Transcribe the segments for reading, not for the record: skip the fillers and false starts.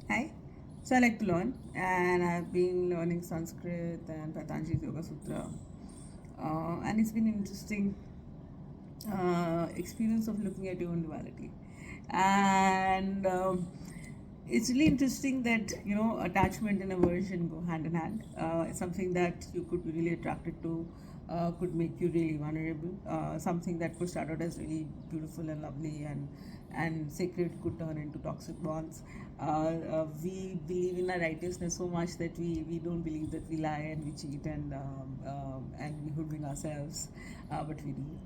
Hi. So I like to learn, and I've been learning Sanskrit and Patanjali's Yoga Sutra, and it's been interesting experience of looking at your own duality, and it's really interesting that attachment and aversion go hand in hand. It's something that you could be really attracted to, could make you really vulnerable. Something that could start out as really beautiful and lovely and sacred could turn into toxic bonds. We believe in our righteousness so much that we don't believe that we lie and we cheat and we hoodwink ourselves, but we do.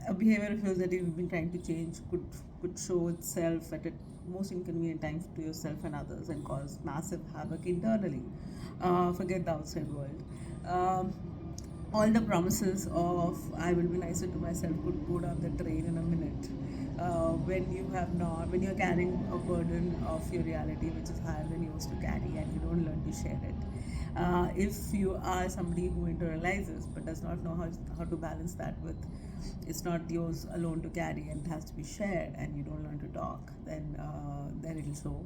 A behavior of yours that you've been trying to change could show itself at a most inconvenient times to yourself and others and cause massive havoc internally. Forget the outside world. Um, all the promises of I will be nicer to myself could go down the drain in a minute. When you're carrying a burden of your reality which is higher than yours to carry and you don't learn to share it. If you are somebody who internalizes but does not know how to balance that with it's not yours alone to carry and it has to be shared and you don't learn to talk, then it'll show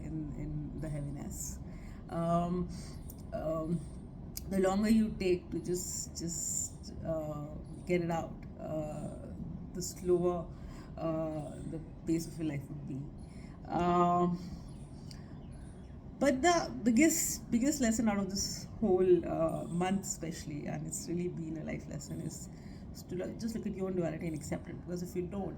in the heaviness. Um, um, the longer you take to just get it out, the slower the pace of your life would be. Um, but the biggest lesson out of this whole month, especially, and it's really been a life lesson, is to just look at your own duality and accept it. Because if you don't,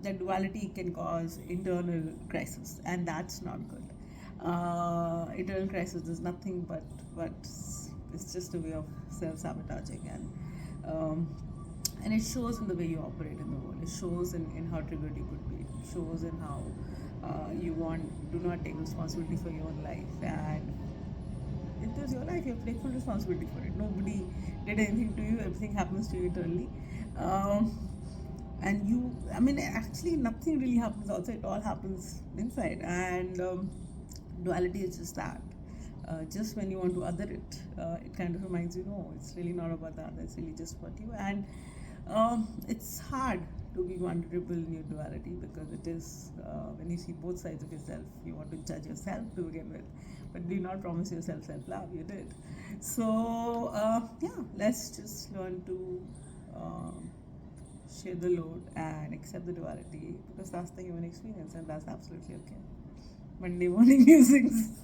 that duality can cause internal crisis, and that's not good. Internal crisis is nothing but it's just a way of self sabotaging and it shows in the way you operate in the world. It shows in how triggered you could be. It shows in how you do not take responsibility for your own life. And it is your life. You have to take full responsibility for it. Nobody did anything to you. Everything happens to you internally. Um, and actually, nothing really happens outside. It all happens inside. And duality is just that. Just when you want to other it, it kind of reminds you, no, it's really not about that. It's really just about you. And it's hard to be vulnerable in your duality because it is when you see both sides of yourself, you want to judge yourself to begin with, but do not promise yourself self-love. You did. So yeah, let's just learn to share the load and accept the duality because that's the human experience and that's absolutely okay. Monday morning musings.